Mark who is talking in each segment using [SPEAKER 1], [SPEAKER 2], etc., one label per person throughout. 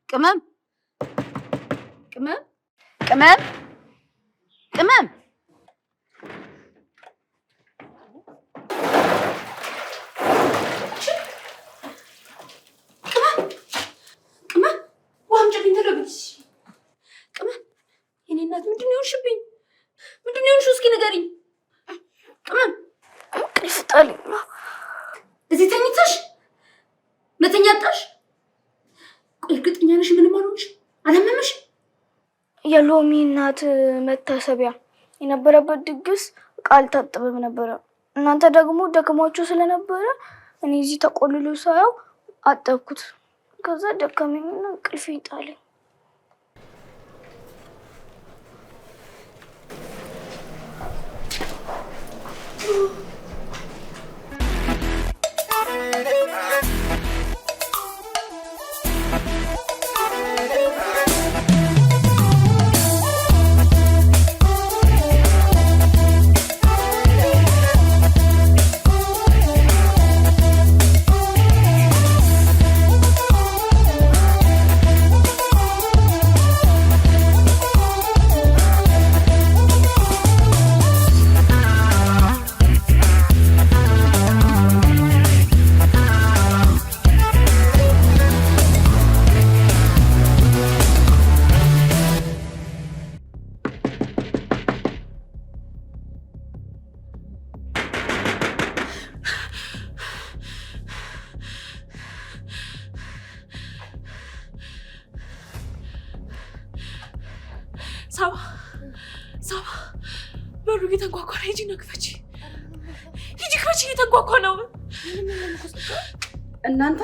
[SPEAKER 1] ቅመም ቅመም ቅመም ቅመም ቅመም ዋምጭልኝ ተለብስ ቅመም የኔ እናት ምንድን ነው የሆንሽብኝ? ምንድን ነው የሆንሽው? እስኪ ንገሪኝ ቅመም።
[SPEAKER 2] ይፍጣልኝ
[SPEAKER 1] እዚህ ተኝተሽ መተኛ አጣሽ? ቆይ እርግጠኛ ነሽ ምንም አልሆንሽ? አላመመሽ?
[SPEAKER 2] የሎሚ እናት መታሰቢያ የነበረበት ድግስ ቃል ታጥበብ ነበረ። እናንተ ደግሞ ደክሟችሁ ስለነበረ እኔ እዚህ ተቆልሎ ሳያው አጠብኩት። ከዛ ደከመኝና እንቅልፍ ይጣለኝ።
[SPEAKER 3] ሳባ በሩ እየተንኳኳ ነው። ሂጂና ክፈቺ። ሂጂ ክፈቺ፣ እየተንኳኳ ነው።
[SPEAKER 1] እናንተ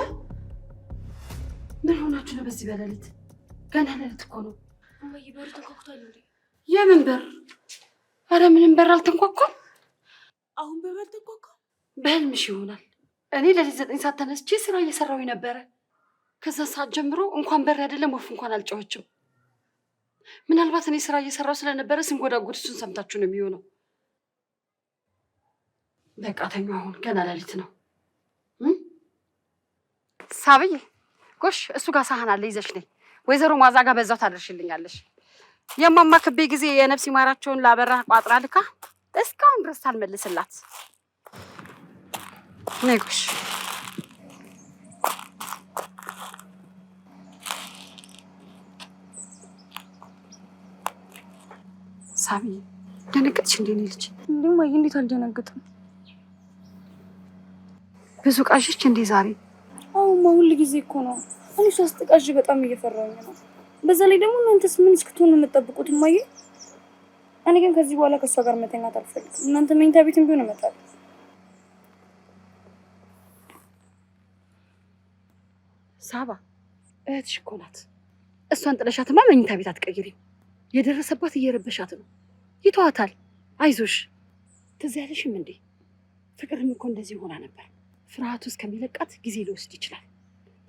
[SPEAKER 1] ምን ሆናችሁ ነው በዚህ በሌሊት? ገና ሌሊት እኮ ነው።
[SPEAKER 3] እማዬ በሩ ተንኳኩቷል እንዴ?
[SPEAKER 1] የምን በር? ኧረ ምንም በር አልተንኳኳም።
[SPEAKER 3] አሁን በበር ተንኳኳ?
[SPEAKER 1] በህልምሽ ይሆናል። እኔ ሌሊት 9 ሰዓት ተነስቼ ስራ እየሰራሁ ነበረ። ከዛ ሰዓት ጀምሮ እንኳን በር አይደለም ወፍ እንኳን አልጮኸችም። ምናልባት እኔ ስራ እየሰራሁ ስለነበረ ስንጎዳጎድ እሱን ሰምታችሁ ነው የሚሆነው። በቃ ተኙ። አሁን ገና ሌሊት ነው። ሳብዬ ጎሽ፣ እሱ ጋር ሳህን አለ ይዘሽ ነይ። ወይዘሮ ማዛ ጋር በዛው ታደርሽልኛለሽ። የማማ ክቤ ጊዜ የነፍስ ይማራቸውን ላበራ ቋጥራ ልካ እስካሁን ድረስ አልመልስላት። ነይ ጎሽ። ሳቢ ደነገጥሽ እንዴ? ነው ልጅ
[SPEAKER 2] እንዴ? ማይ እንዴት አልደነገጥም?
[SPEAKER 1] ብዙ ቃዥች እንዴ ዛሬ?
[SPEAKER 2] አሁን ሁሉ ጊዜ እኮ ነው። እኔ ሳስጠቃዥ በጣም እየፈራሁኝ ነው። በዛ ላይ ደግሞ እናንተስ ምን እስክትሆኑ የምትጠብቁት? ማይ እኔ ግን ከዚህ በኋላ ከሷ ጋር መተኛት አልፈልግም። እናንተ መኝታ ቤትም ቢሆን እመጣለሁ።
[SPEAKER 1] ሳባ እህትሽ እኮ ናት። እሷን ጥለሻትማ መኝታ ቤት አትቀይሪም። የደረሰባት እየረበሻት ነው። ይተዋታል። አይዞሽ። ትዝ ያለሽም እንዴ? ፍቅርም እኮ እንደዚህ ሆና ነበር። ፍርሃቱ እስከሚለቃት ጊዜ ሊወስድ ይችላል።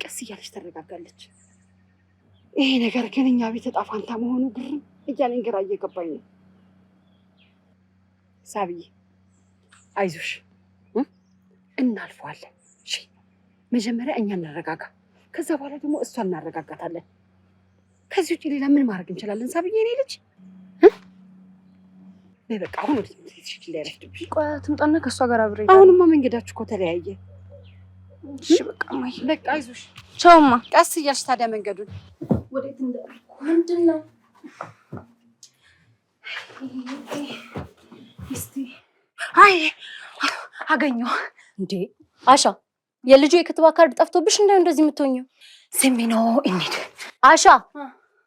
[SPEAKER 1] ቀስ እያለች ተረጋጋለች። ይሄ ነገር ግን እኛ ቤት ዕጣ ፋንታ መሆኑ ግርም እያለኝ ግራ እየገባኝ ነው። ሳብዬ አይዞሽ፣ እናልፈዋለን። እሺ መጀመሪያ እኛ እንረጋጋ፣ ከዛ በኋላ ደግሞ እሷ እናረጋጋታለን። ከዚህ ውጭ ሌላ ምን ማድረግ እንችላለን? ሳብዬ እኔ ልጅ በቃ አሁን ወደ ትምህርት ቤት ሂጂ። ላይረፍድብሽ።
[SPEAKER 2] ቆይ ትምጣና ከሷ ጋር አብሬ።
[SPEAKER 1] አሁንማ መንገዳችሁ እኮ ተለያየ።
[SPEAKER 2] እሺ በቃ ማይ፣
[SPEAKER 1] በቃ አይዞሽ።
[SPEAKER 2] ቻውማ።
[SPEAKER 1] ቀስ እያልሽ ታዲያ መንገዱን
[SPEAKER 2] ወዴት እንደርኩ? ምንድን ነው? እስቲ
[SPEAKER 3] አይ አገኘሁ
[SPEAKER 4] እንዴ አሻ፣ የልጁ የክትባት ካርድ ጠፍቶብሽ እንዳው እንደዚህ የምትሆኚው?
[SPEAKER 3] ስሚ ነው እንዴ
[SPEAKER 4] አሻ፣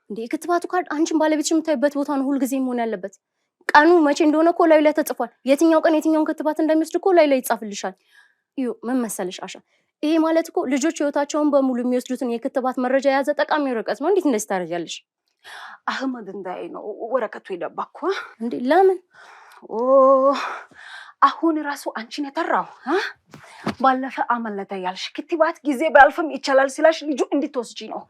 [SPEAKER 4] እንዴ የክትባቱ ካርድ አንቺን ባለቤትሽ የምታይበት ቦታ ነው ሁልጊዜ መሆን ያለበት። ቀኑ መቼ እንደሆነ እኮ ላዩ ላይ ተጽፏል። የትኛው ቀን የትኛውን ክትባት እንደሚወስድ እኮ ላዩ ላይ ይጻፍልሻል። እዩ ምን መሰለሽ አሻ፣ ይሄ ማለት እኮ ልጆች ህይወታቸውን በሙሉ የሚወስዱትን የክትባት መረጃ የያዘ ጠቃሚ ወረቀት ነው። እንዴት እንደዚህ ታረጃለሽ?
[SPEAKER 3] አህመድ እንዳይ ነው ወረቀቱ ይደባኩ
[SPEAKER 4] እንዴ። ለምን?
[SPEAKER 3] ኦ አሁን ራሱ አንቺን የተራው ባለፈ አመለጠ ያልሽ ክትባት ጊዜ ባልፍም ይቻላል ሲላሽ ልጁ እንድትወስጂ ነው።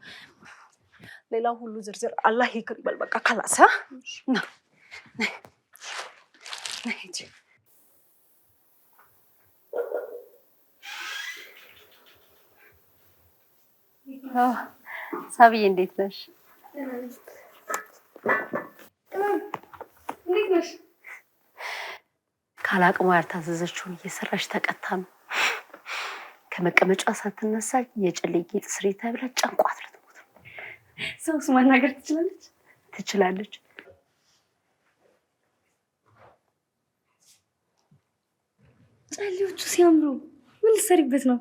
[SPEAKER 3] ሌላው ሁሉ ዝርዝር አላህ ይቅር ይበል። በቃ ካላሳ ና ነይ
[SPEAKER 1] ሳብዬ እንዴት ነሽ? ካላቅሟ ያልታዘዘችውን እየሰራች ተቀታ ነው። ከመቀመጫ ሳትነሳ የጨሌ ጌጥ ስሪ ተብላ ጨንቋት ልትሞት ነው።
[SPEAKER 2] ሰውስ ማናገር ትችላለች?
[SPEAKER 1] ትችላለች።
[SPEAKER 2] ጨሌዎቹ ሲያምሩ ምን ልትሰሪበት ነው?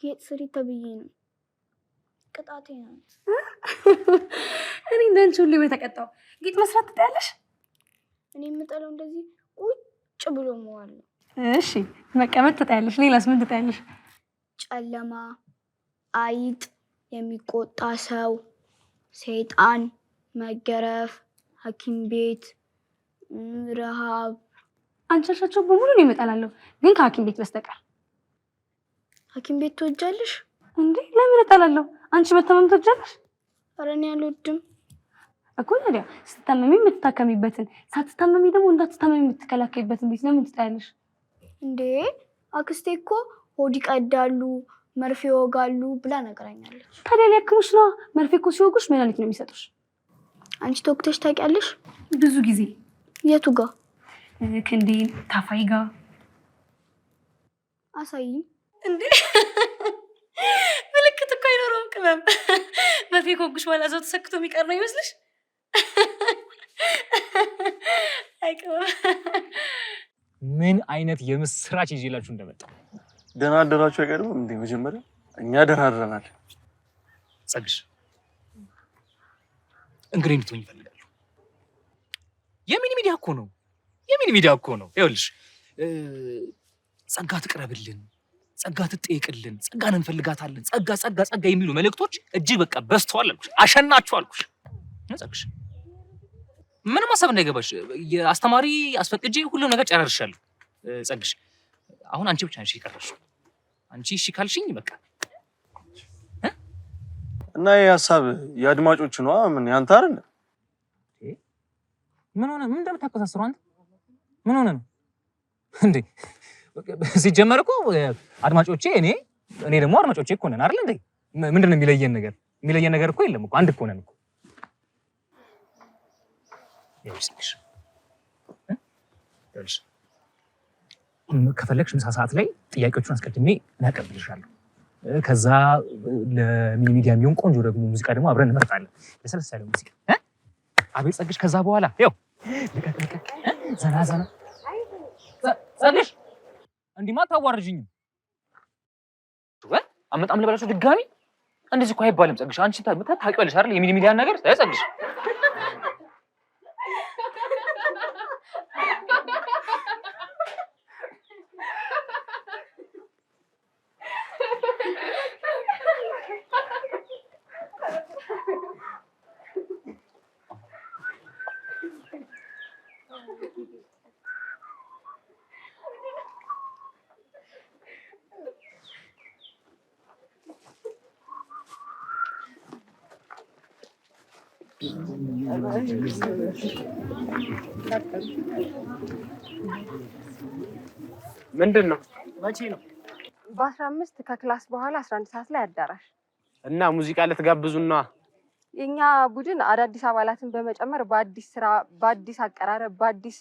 [SPEAKER 2] ጌጥ ስሪ ተብዬ ነው። ቅጣቴ ነው።
[SPEAKER 3] እኔ እንዳንቺ ሁሌ በተቀጣው ጌጥ መስራት ትጠያለሽ?
[SPEAKER 2] እኔ የምጠለው እንደዚህ ቁጭ ብሎ መዋል ነው።
[SPEAKER 3] እሺ መቀመጥ ትጠያለሽ። ሌላስ ምን ትጠያለሽ?
[SPEAKER 2] ጨለማ፣ አይጥ፣ የሚቆጣ ሰው፣ ሰይጣን፣ መገረፍ፣ ሐኪም ቤት፣ ረሃብ።
[SPEAKER 3] አንቺ ያልሻቸው በሙሉ ነው እጠላለሁ፣ ግን ከሐኪም ቤት በስተቀር።
[SPEAKER 2] ሐኪም ቤት ትወጃለሽ
[SPEAKER 3] እንዴ? ለምን እጠላለሁ? አንቺ መታመም ትወጃለሽ?
[SPEAKER 2] ኧረ እኔ አልወድም
[SPEAKER 3] እኮ። ታዲያ ስትታመሚ የምትታከሚበትን ሳትታመሚ ደግሞ እንዳትታመሚ የምትከላከይበትን ቤት ለምን ትጠያለሽ?
[SPEAKER 2] እንዴ አክስቴ እኮ ሆድ ይቀዳሉ፣ መርፌ ይወጋሉ ብላ ነግራኛለች።
[SPEAKER 3] ታዲያ ሊያክሙሽ ነው። መርፌ እኮ ሲወጉሽ መድኃኒት ነው የሚሰጡሽ።
[SPEAKER 2] አንቺ ተወግተሽ ታውቂያለሽ?
[SPEAKER 3] ብዙ ጊዜ።
[SPEAKER 2] የቱ ጋር?
[SPEAKER 3] ክንዴ፣ ታፋይ ጋር።
[SPEAKER 2] አሳይኝ።
[SPEAKER 3] እንዴ ምልክት እኮ አይኖረውም ቅመም። መርፌ ከወጉሽ በኋላ እዛው ተሰክቶ የሚቀር ነው ይመስልሽ? አይ ቅመም፣
[SPEAKER 5] ምን አይነት የምስራች ይዤላችሁ እንደመጣ።
[SPEAKER 6] ደህና አደራችሁ አይቀርም እንዴ? መጀመሪያ እኛ ደህና አድረናል።
[SPEAKER 5] ጸግሽ እንግዲህ እንድትሆኝ ይፈልጋሉ። የሚኒ ሚዲያ እኮ ነው፣ የሚኒ ሚዲያ እኮ ነው። ይኸውልሽ ጸጋ ትቅረብልን፣ ጸጋ ትጠይቅልን፣ ጸጋን እንፈልጋታለን፣ ጸጋ ጸጋ ጸጋ የሚሉ መልእክቶች እጅግ በቃ በዝተዋል አልኩሽ። አሸናችሁ አልኩሽ። ጸግሽ ምንም ሀሳብ እንዳይገባሽ፣ የአስተማሪ አስፈቅጄ ሁሉም ነገር ጨራርሻለሁ። ጸግሽ አሁን አንቺ ብቻ ነሽ የቀረሽው። አንቺ እሺ ካልሽኝ በቃ
[SPEAKER 6] እና ይሄ ሀሳብ የአድማጮች ነው። ምን ያንተ አይደል?
[SPEAKER 5] ምን ሆነ? ምን እንደምታቆሳስሩ አንተ? ምን ሆነ ነው እንዴ? ሲጀመር እኮ አድማጮቼ እኔ ደግሞ አድማጮቼ እኮ ነን አይደል እንዴ? ምንድነው የሚለየን ነገር? የሚለየን ነገር እኮ የለም እኮ አንድ እኮ ነን እኮ። ይኸውልሽ ከፈለግሽ ምሳ ሰዓት ላይ ጥያቄዎቹን አስቀድሜ እናቀርብልሻለሁ። ከዛ ለሚኒ ሚዲያ የሚሆን ቆንጆ ደግሞ ሙዚቃ ደግሞ አብረን እንመርጣለን። ለሰለስ ያለ ሙዚቃ አቤት ጸግሽ። ከዛ በኋላ ያው ዘና ዘና ጸግሽ። እንዲህማ አታዋርጅኝም። አመጣም ልበላችሁ ድጋሚ? እንደዚህ እኮ አይባልም ጸግሽ። አንቺ ታውቂዋለሽ አይደል የሚኒ ሚዲያን ነገር ጸግሽ።
[SPEAKER 7] ምንድን ነው?
[SPEAKER 8] መቼ ነው?
[SPEAKER 1] በ15 ከክላስ በኋላ 11 ሰዓት ላይ አዳራሽ።
[SPEAKER 7] እና ሙዚቃ ልትጋብዙና?
[SPEAKER 1] የኛ ቡድን አዳዲስ አባላትን በመጨመር በአዲስ ስራ፣ በአዲስ አቀራረብ፣ በአዲስ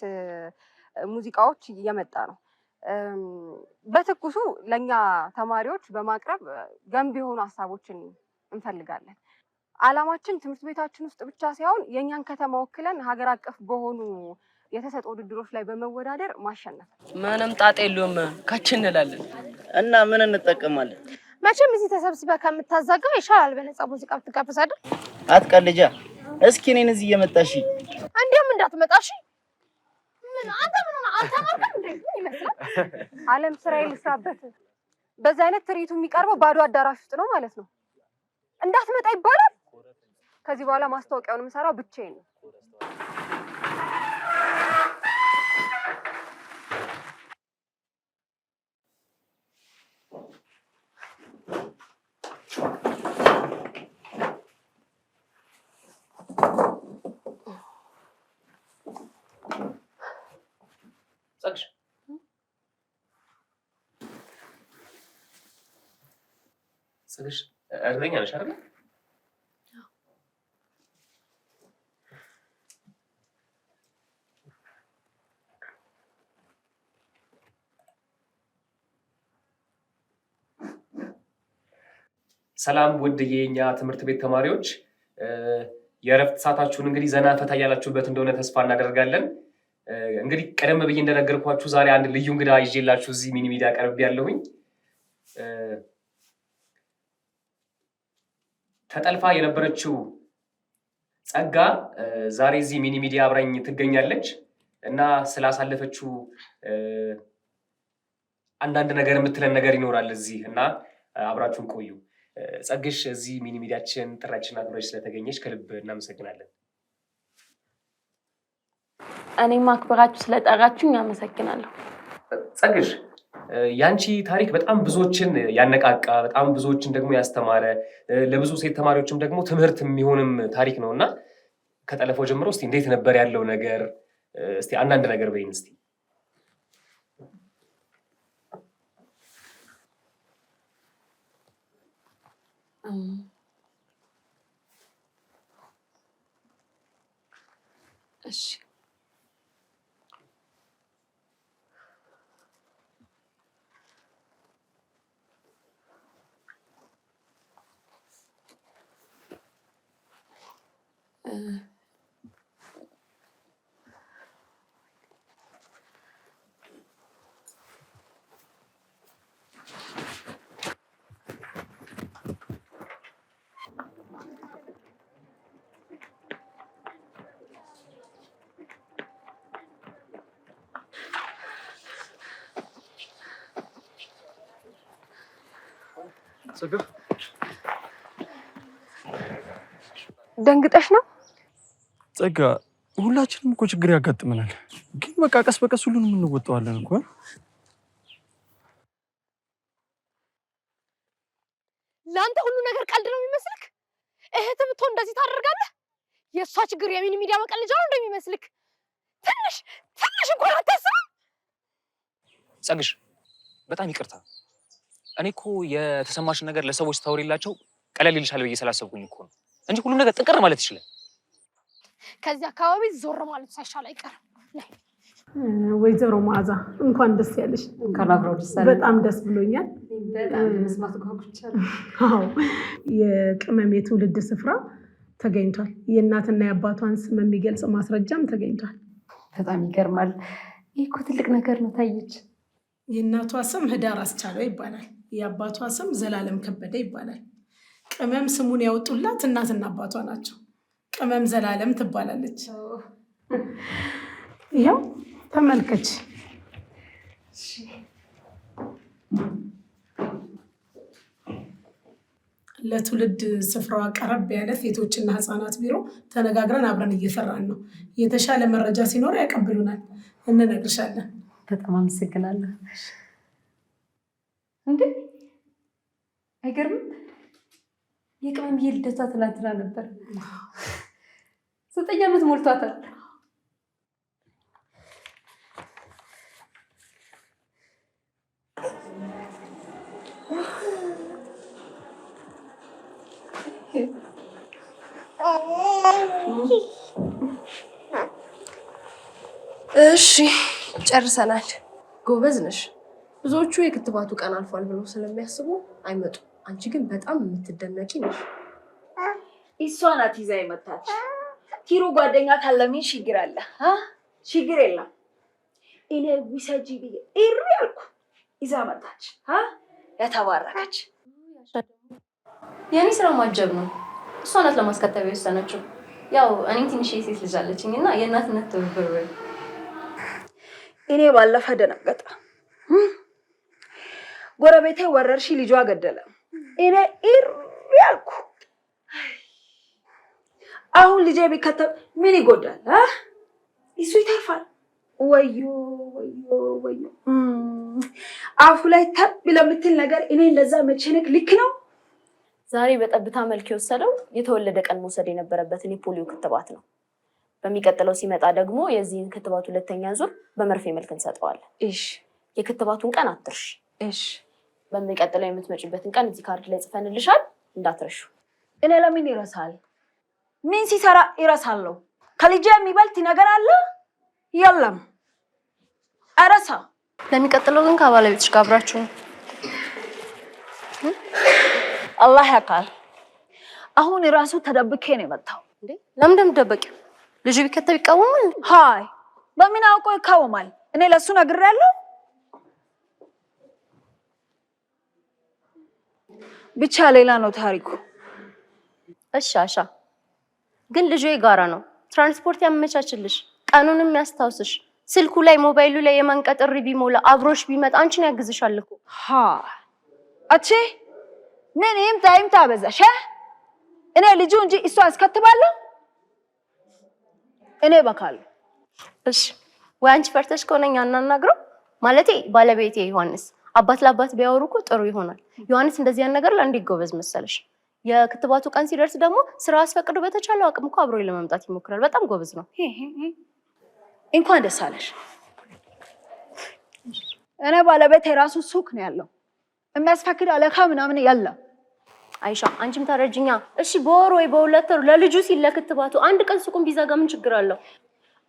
[SPEAKER 1] ሙዚቃዎች እየመጣ ነው። በትኩሱ ለኛ ተማሪዎች በማቅረብ ገንቢ የሆኑ ሀሳቦችን እንፈልጋለን። አላማችን ትምህርት ቤታችን ውስጥ ብቻ ሳይሆን የኛን ከተማ ወክለን ሀገር አቀፍ በሆኑ የተሰጠ ውድድሮች ላይ በመወዳደር ማሸነፍ።
[SPEAKER 8] ምንም ጣጣ የለውም፣ ካች እንላለን።
[SPEAKER 9] እና ምን እንጠቀማለን?
[SPEAKER 2] መቼም እዚህ ተሰብስበህ ከምታዛጋው ይሻላል በነፃ ሙዚቃ ብትጋብዝ አይደል?
[SPEAKER 9] አትቀልጃ። እስኪ እኔን እዚህ እየመጣሽ
[SPEAKER 2] እንዲያውም እንዳትመጣሽ። ምን አንተ ምን ሆነ? አልተማርክም እንዴ? ምን ይመስላል?
[SPEAKER 1] ዓለም ስራዬ ልስራበት። በዛ አይነት ትርኢቱ የሚቀርበው ባዶ አዳራሽ ውስጥ ነው ማለት ነው። እንዳትመጣ ይባላል። ከዚህ በኋላ ማስታወቂያውን የምሰራው ብቻዬን ነው።
[SPEAKER 5] ጸግሽ ጸግሽ እርግጠኛ ነሽ አይደል? ሰላም ውድ የኛ ትምህርት ቤት ተማሪዎች፣ የእረፍት ሰዓታችሁን እንግዲህ ዘና ፈታ እያላችሁበት እንደሆነ ተስፋ እናደርጋለን። እንግዲህ ቀደም ብዬ እንደነገርኳችሁ ዛሬ አንድ ልዩ እንግዳ ይዤላችሁ እዚህ ሚኒ ሚዲያ ቀርብ ያለሁኝ። ተጠልፋ የነበረችው ጸጋ ዛሬ እዚህ ሚኒ ሚዲያ አብራኝ ትገኛለች እና ስላሳለፈችው አንዳንድ ነገር የምትለን ነገር ይኖራል እዚህ እና አብራችሁን ቆዩ። ጸግሽ እዚህ ሚኒ ሚዲያችን ጥራችን አክብረሽ ስለተገኘሽ ከልብ እናመሰግናለን።
[SPEAKER 10] እኔም አክብራችሁ ስለጠራችሁኝ አመሰግናለሁ።
[SPEAKER 5] ጸግሽ ያንቺ ታሪክ በጣም ብዙዎችን ያነቃቃ፣ በጣም ብዙዎችን ደግሞ ያስተማረ፣ ለብዙ ሴት ተማሪዎችም ደግሞ ትምህርት የሚሆንም ታሪክ ነው እና ከጠለፈው ጀምሮ እስቲ እንዴት ነበር ያለው ነገር? እስቲ አንዳንድ ነገር በይን እስቲ።
[SPEAKER 10] እሺ
[SPEAKER 3] ደንግጠሽ ነው?
[SPEAKER 6] ጸጋ፣ ሁላችንም እኮ ችግር ያጋጥመናል፣ ግን በቃ ቀስ በቀስ ሁሉንም እንወጣዋለን እኮ።
[SPEAKER 4] ለአንተ ሁሉ ነገር ቀልድ ነው የሚመስልክ? እህትህ ብትሆን እንደዚህ ታደርጋለህ? የእሷ ችግር የሚኒ ሚዲያ መቀለጃ ነው እንደሚመስልክ? ትንሽ እንኳን አታስብም?
[SPEAKER 5] ጸግሽ በጣም ይቅርታ። እኔ እኮ የተሰማሽን ነገር ለሰዎች ታወሪላቸው ቀለል ይልሻል ብዬ ስላሰብኩኝ እኮ ነው እንጂ ሁሉ ነገር ጥንቅር ማለት ይችላል።
[SPEAKER 4] ከዚህ አካባቢ ዞር ማለት ሳይሻል አይቀርም።
[SPEAKER 11] ወይዘሮ መዓዛ እንኳን ደስ ያለሽ።
[SPEAKER 1] እንኳን አብሮ ደስ አለ።
[SPEAKER 11] በጣም ደስ ብሎኛል።
[SPEAKER 1] በጣም መስማት ጓጉቻለሁ።
[SPEAKER 11] አዎ፣ የቅመም የትውልድ ስፍራ ተገኝቷል። የእናትና የአባቷን ስም የሚገልጽ ማስረጃም ተገኝቷል።
[SPEAKER 1] በጣም ይገርማል። ይህ እኮ ትልቅ ነገር ነው። ታየች።
[SPEAKER 11] የእናቷ ስም ህዳር አስቻለው ይባላል። የአባቷ ስም ዘላለም ከበደ ይባላል። ቅመም ስሙን ያወጡላት እናትና አባቷ ናቸው። ቅመም ዘላለም ትባላለች። ይኸው ተመልከች። ለትውልድ ስፍራዋ ቀረብ ያለ ሴቶችና ህፃናት ቢሮ ተነጋግረን አብረን እየሰራን ነው። የተሻለ መረጃ ሲኖር ያቀብሉናል፣ እንነግርሻለን።
[SPEAKER 1] በጣም አመሰግናለሁ። እንዴ አይገርምም? የቅመምዬ ልደቷ ትናንትና ነበር። 9 ዓመት ሞልቷታል።
[SPEAKER 10] እሺ ጨርሰናል። ጎበዝ ነሽ። ብዙዎቹ የክትባቱ ቀን አልፏል ብለው ስለሚያስቡ አይመጡም። አንቺ ግን በጣም የምትደነቂ ነሽ።
[SPEAKER 1] እሷ ናት ይዛ የመጣች። ቲሮ ጓደኛ ካለ ምን ችግር አለ? ችግር የለም። እኔ ውሰጂ ብዬ እሪ አልኩ፣ ይዛ መጣች። የተባረከች።
[SPEAKER 4] የኔ ስራ ማጀብ ነው። እሷ ናት ለማስከተብ የወሰነችው። ያው እኔም ትንሽ የሴት ልጅ አለችኝ እና የእናትነት ትብብር ወይ
[SPEAKER 1] እኔ ባለፈ ደነገጠ። ጎረቤቴ ወረርሺ ልጇ ገደለ። እኔ እሪ አልኩ። አሁን ልጄ ቢከተብ ምን ይጎዳል? እሱ ይተርፋል። ወዮ ወዮ ወዮ! አፉ ላይ ተብ ለምትል ነገር እኔ እንደዛ መቸነክ ልክ ነው?
[SPEAKER 2] ዛሬ በጠብታ መልክ የወሰደው የተወለደ ቀን መውሰድ የነበረበትን የፖሊዮ ክትባት ነው። በሚቀጥለው ሲመጣ ደግሞ የዚህን ክትባት ሁለተኛ ዙር በመርፌ መልክ እንሰጠዋለን።
[SPEAKER 1] እሺ።
[SPEAKER 2] የክትባቱን ቀን አትርሺ።
[SPEAKER 1] እሺ።
[SPEAKER 2] በሚቀጥለው የምትመጪበትን ቀን እዚህ ካርድ ላይ ጽፈንልሻል።
[SPEAKER 1] እንዳትረሹ። እኔ ለምን ይረሳል? ምን ሲሰራ ይረሳለሁ? ከልጄ የሚበልጥ ነገር አለ? የለም። አረሳ።
[SPEAKER 4] ለሚቀጥለው ግን ከባለቤትሽ ጋር አብራችሁ ነው።
[SPEAKER 1] አላህ ያውቃል። አሁን ራሱ ተደብቄ ነው የመጣው።
[SPEAKER 4] እንዴ ለምን እንደምትደበቂው? ልጅ ቢከተብ ይቃወማል?
[SPEAKER 1] ሃይ በምን አውቆ ይቃወማል? እኔ ለሱ ነግሬያለሁ። ብቻ ሌላ ነው ታሪኩ።
[SPEAKER 4] እሺ አሻ፣ ግን ልጁ የጋራ ነው። ትራንስፖርት ያመቻችልሽ፣ ቀኑንም ያስታውስሽ፣ ስልኩ ላይ ሞባይሉ ላይ የማንቀጥሪ ቢሞላ አብሮሽ ቢመጣ አንቺን ያግዝሻል እኮ።
[SPEAKER 1] አቺ ምን ይምጣ በዛሽ? እኔ ልጁ እንጂ እሷ አስከትባለሁ። እኔ በካል።
[SPEAKER 4] እሺ ወይ አንቺ ፈርተሽ ከሆነኛ እናናግረው። ማለቴ ባለቤቴ ዮሐንስ አባት ለአባት ቢያወሩ እኮ ጥሩ ይሆናል። ዮሐንስ እንደዚህ ያን ነገር ላይ እንዴት ጎበዝ መሰለሽ። የክትባቱ ቀን ሲደርስ ደግሞ ስራ አስፈቅዶ በተቻለው አቅም እኮ አብሮ ለመምጣት ይሞክራል። በጣም ጎበዝ ነው።
[SPEAKER 1] እንኳን ደስ አለሽ። እኔ ባለቤቴ የራሱ ሱቅ ነው ያለው። የሚያስፈቅድ አለካ ምናምን የለም።
[SPEAKER 4] አይሻ አንቺም ታረጅኛ። እሺ በወር ወይ በሁለት ወር ለልጁ ሲል ለክትባቱ አንድ ቀን ሱቁን ቢዘጋ ምን ችግር አለው?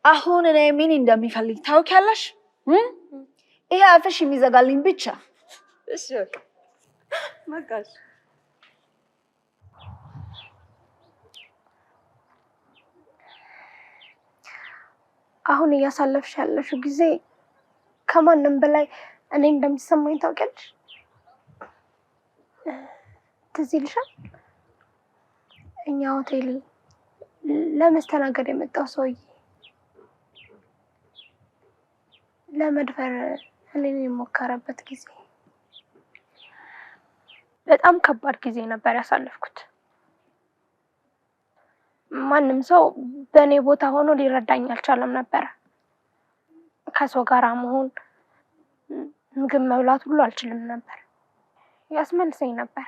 [SPEAKER 1] አሁን እኔ ምን እንደሚፈልግ ታውቂያለሽ? ይሄ አፍሽ የሚዘጋልኝ ብቻ።
[SPEAKER 4] እሺ ማጋሽ
[SPEAKER 2] አሁን እያሳለፍሽ ያለሽው ጊዜ ከማንም በላይ እኔ እንደሚሰማኝ ታውቂያለሽ? ትዝ ይልሻል? እኛ ሆቴል ለመስተናገድ የመጣው ሰውዬ ለመድፈር እኔን የሞከረበት ጊዜ በጣም ከባድ ጊዜ ነበር ያሳለፍኩት። ማንም ሰው በእኔ ቦታ ሆኖ ሊረዳኝ አልቻለም ነበር። ከሰው ጋር መሆን፣ ምግብ መብላት ሁሉ አልችልም ነበር። ያስመልሰኝ ነበር።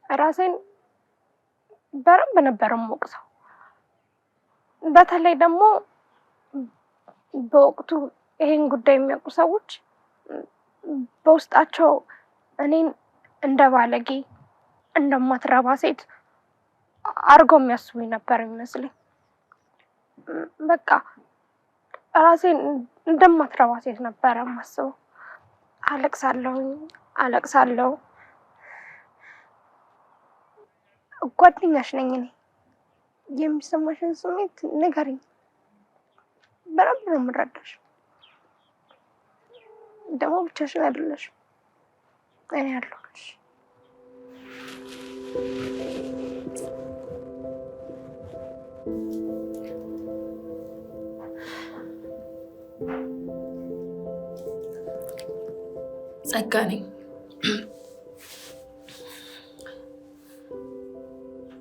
[SPEAKER 2] ራሴን በረንብ ነበር የምወቅሰው። በተለይ ደግሞ በወቅቱ ይሄን ጉዳይ የሚያውቁ ሰዎች በውስጣቸው እኔን እንደ ባለጌ እንደማትረባ ሴት አርገው የሚያስቡኝ ነበር የሚመስለኝ። በቃ ራሴን እንደማትረባ ሴት ነበር የማስበው። አለቅሳለሁ። ጓደኛሽ ነኝ እኔ። የሚሰማሽን ስሜት ንገሪኝ፣ በደንብ ነው የምረዳሽ። ደግሞ ብቻሽን አይደለሽም፣ እኔ አለሁልሽ።
[SPEAKER 10] ጸጋ ነኝ።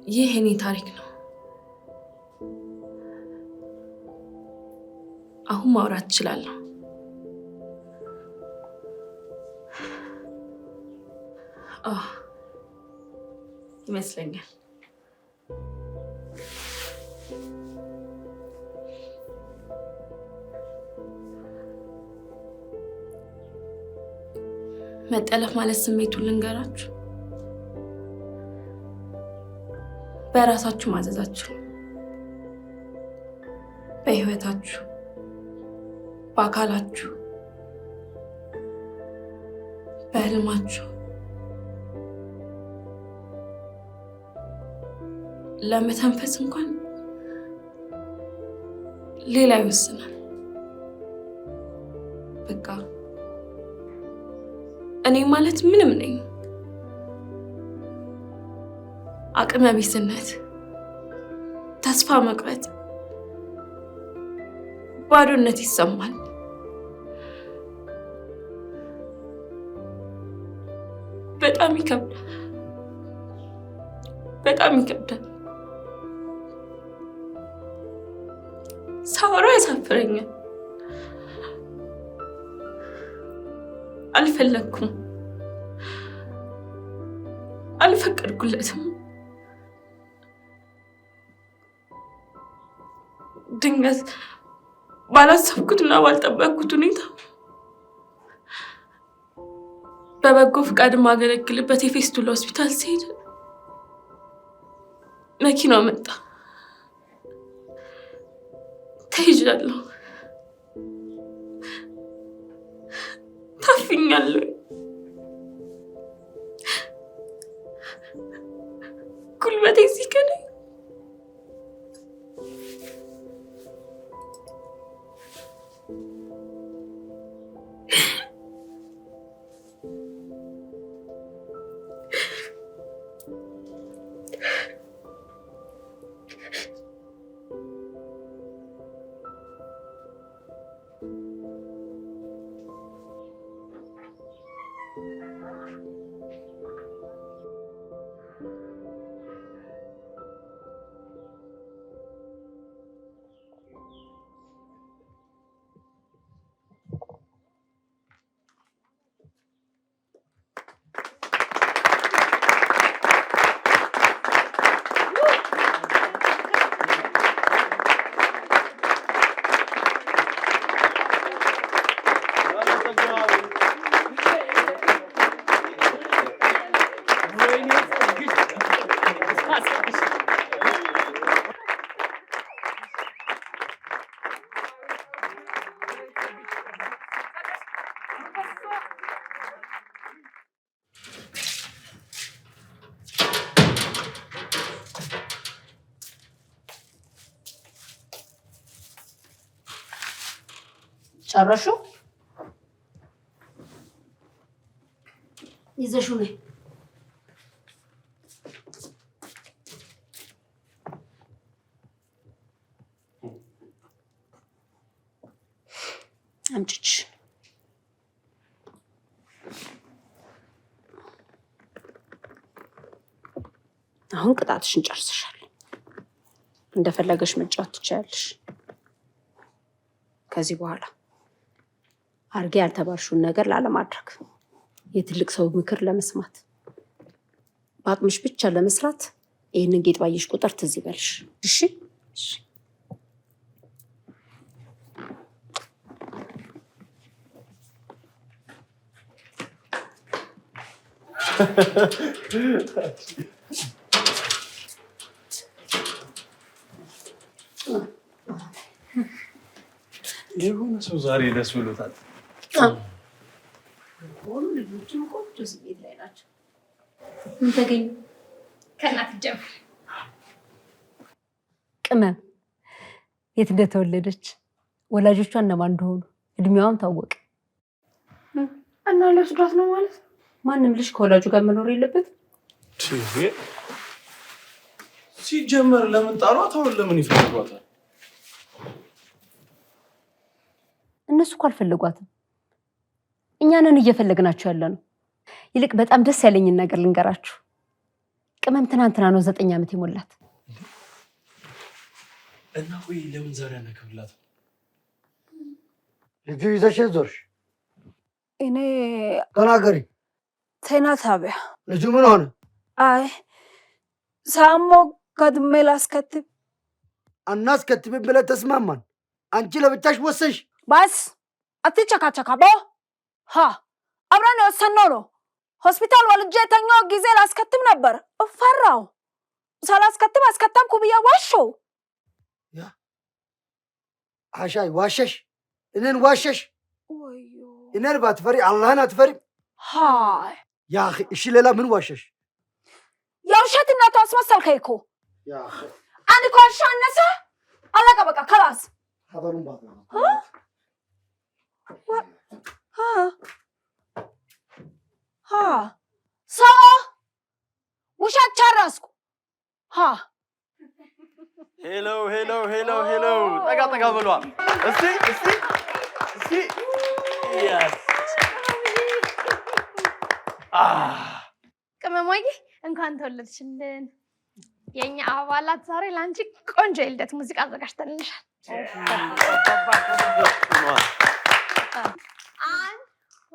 [SPEAKER 10] ይህ የኔ ታሪክ ነው። አሁን ማውራት እችላለሁ። ይመስለኛል። መጠለፍ ማለት ስሜቱን ልንገራችሁ፣ በራሳችሁ ማዘዛችሁ፣ በህይወታችሁ፣ በአካላችሁ፣ በህልማችሁ ለመተንፈስ እንኳን ሌላ ይወስናል። በቃ እኔ ማለት ምንም ነኝ። አቅመ ቢስነት፣ ተስፋ መቁረጥ፣ ባዶነት ይሰማል። በጣም ይከብዳል። ሳወራ ያሳፍረኛል። አልፈለኩም፣ አልፈቀድኩለትም። ድንገት ባላሰብኩትና ባልጠበቅኩት ሁኔታ በበጎ ፍቃድ ማገለግልበት የፌስቱላ ሆስፒታል ሲሄድ መኪናው መጣ። ተይዣለሁ፣ ታፍኛለሁ። ጉልበቴ ሲከዳኝ
[SPEAKER 1] ጨረሹ? ይዘሽው ነይ። አምጪች። አሁን ቅጣትሽን ጨርሰሻል። እንደፈለገሽ መጫወት ትችያለሽ። ከዚህ በኋላ አርጌ ያልተባልሽውን ነገር ላለማድረግ፣ የትልቅ ሰው ምክር ለመስማት፣ በአቅምሽ ብቻ ለመስራት ይህንን ጌጥ ባየሽ ቁጥር ትዝ ይበልሽ። እሺ?
[SPEAKER 6] የሆነ ሰው ዛሬ ደስ ብሎታል።
[SPEAKER 1] ሁሉ ልጆችም ቆንጆ ስሜት ላይ ናቸው። ምን ተገኘ?
[SPEAKER 10] ከእናት ጀምር።
[SPEAKER 1] ቅመም የት እንደተወለደች፣ ወላጆቿ እነማን እንደሆኑ፣ እድሜዋም ታወቀ።
[SPEAKER 2] እና ሊወስዷት ነው ማለት?
[SPEAKER 1] ማንም ልጅ ከወላጁ ጋር መኖር የለበት።
[SPEAKER 6] ሲጀመር ለምን ጣሏት? አሁን ለምን ይፈልጓታል?
[SPEAKER 1] እነሱ እኮ አልፈለጓትም። እኛንን እየፈለግናቸው ያለ ነው። ይልቅ በጣም ደስ ያለኝን ነገር ልንገራችሁ። ቅመም ትናንትና ነው 9 ዓመት የሞላት።
[SPEAKER 6] እና ወይ ለምን ዛሬ አናከብላት?
[SPEAKER 12] ልጁ ይዘሽ ዞርሽ?
[SPEAKER 2] እኔ
[SPEAKER 12] ተናገሪ።
[SPEAKER 2] ጤና ጣቢያ።
[SPEAKER 12] ልጁ ምን ሆነ?
[SPEAKER 2] አይ ሳሞ ከድሜ ላስከትብ።
[SPEAKER 12] አናስከትብም ብለን ተስማማን። አንቺ ለብቻሽ ወሰንሽ።
[SPEAKER 2] ባስ አትቸካቸካ። አብረን የወሰንነው ነው። ሆስፒታል ወልጄ የተኛው ጊዜ ላስከትብ ነበር። እፈራው። ሳላስከትብ አስከተብኩ ብዬ ዋሸው።
[SPEAKER 12] አሻይ ዋሸሽ፣ እኔን ዋሸሽ። እኔን ባትፈሪ አላህን አትፈሪም?
[SPEAKER 2] ሃይ
[SPEAKER 12] ያ አኺ፣ እሺ ሌላ ምን ዋሸሽ?
[SPEAKER 2] የውሸትነቱ አስመሰልከኝ እኮ። አንድ ኮርሻ አነሰ፣ አለቀ በቃ ከላስ።
[SPEAKER 12] ሀበሩን ባታ
[SPEAKER 2] ሰው ውሸት ጨረስኩ።
[SPEAKER 6] ሄሎ ሄሎ ሄሎ ሄሎ፣ ጠጋ ጠጋ ብሏ። እስቲ እስቲ እስቲ
[SPEAKER 10] ቅመሟዬ እንኳን ተወለድሽልን። የኛ አባላት ዛሬ ለአንቺ ቆንጆ የልደት ሙዚቃ አዘጋጅተንልሻል። 1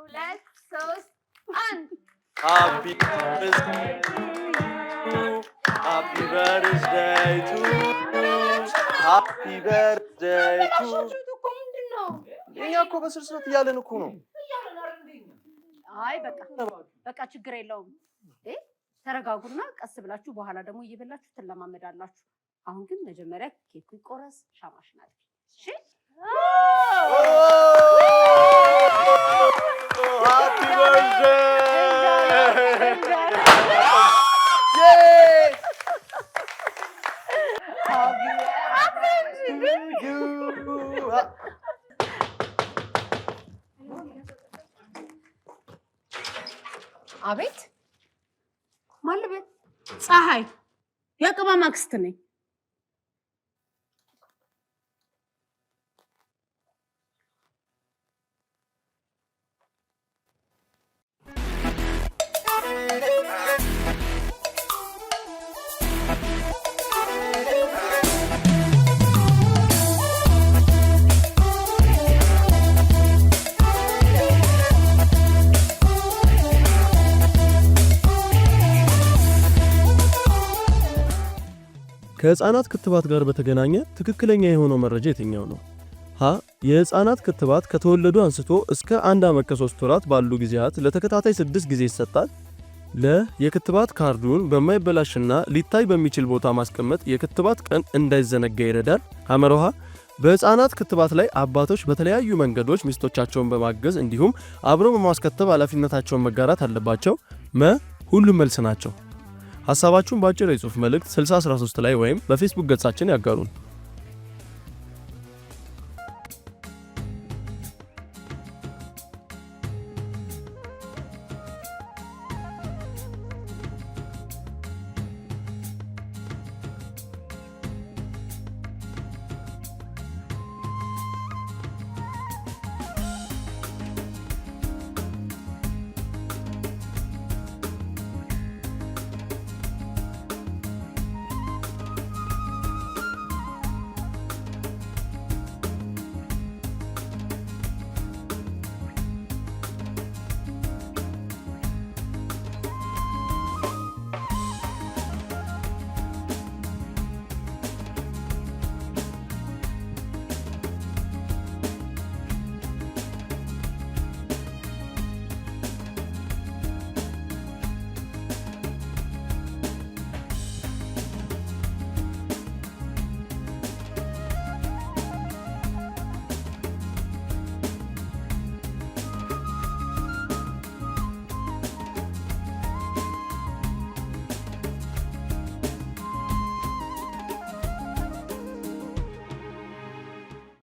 [SPEAKER 10] 2 3 1
[SPEAKER 6] Happy birthday Happy birthday to Happy birthday to እኛ እኮ በስር ስርዓት እያለን እኮ ነው።
[SPEAKER 1] አይ በቃ ችግር የለውም። ተረጋጉና ቀስ ብላችሁ በኋላ ደግሞ እየበላችሁ ትለማመዳላችሁ። አሁን ግን መጀመሪያ ኬኩ ይቆረስ፣ ሻማሽን አጥፊ። እሺ?
[SPEAKER 6] ሃፒ በርዝዴይ!
[SPEAKER 1] አቤት ማለበት ፀሐይ የቅመም አክስት ነኝ።
[SPEAKER 6] ከህፃናት ክትባት ጋር በተገናኘ ትክክለኛ የሆነው መረጃ የትኛው ነው? ሀ የህፃናት ክትባት ከተወለዱ አንስቶ እስከ 1 ዓመት ከ3 ወራት ባሉ ጊዜያት ለተከታታይ 6 ጊዜ ይሰጣል። ለ የክትባት ካርዱን በማይበላሽና ሊታይ በሚችል ቦታ ማስቀመጥ የክትባት ቀን እንዳይዘነጋ ይረዳል። ሐመሮሃ በህፃናት ክትባት ላይ አባቶች በተለያዩ መንገዶች ሚስቶቻቸውን በማገዝ እንዲሁም አብረው በማስከተብ ኃላፊነታቸውን መጋራት አለባቸው። መ ሁሉም መልስ ናቸው። ሐሳባችሁን በአጭር የጽሑፍ መልእክት 6013 ላይ ወይም በፌስቡክ ገጻችን ያጋሩን።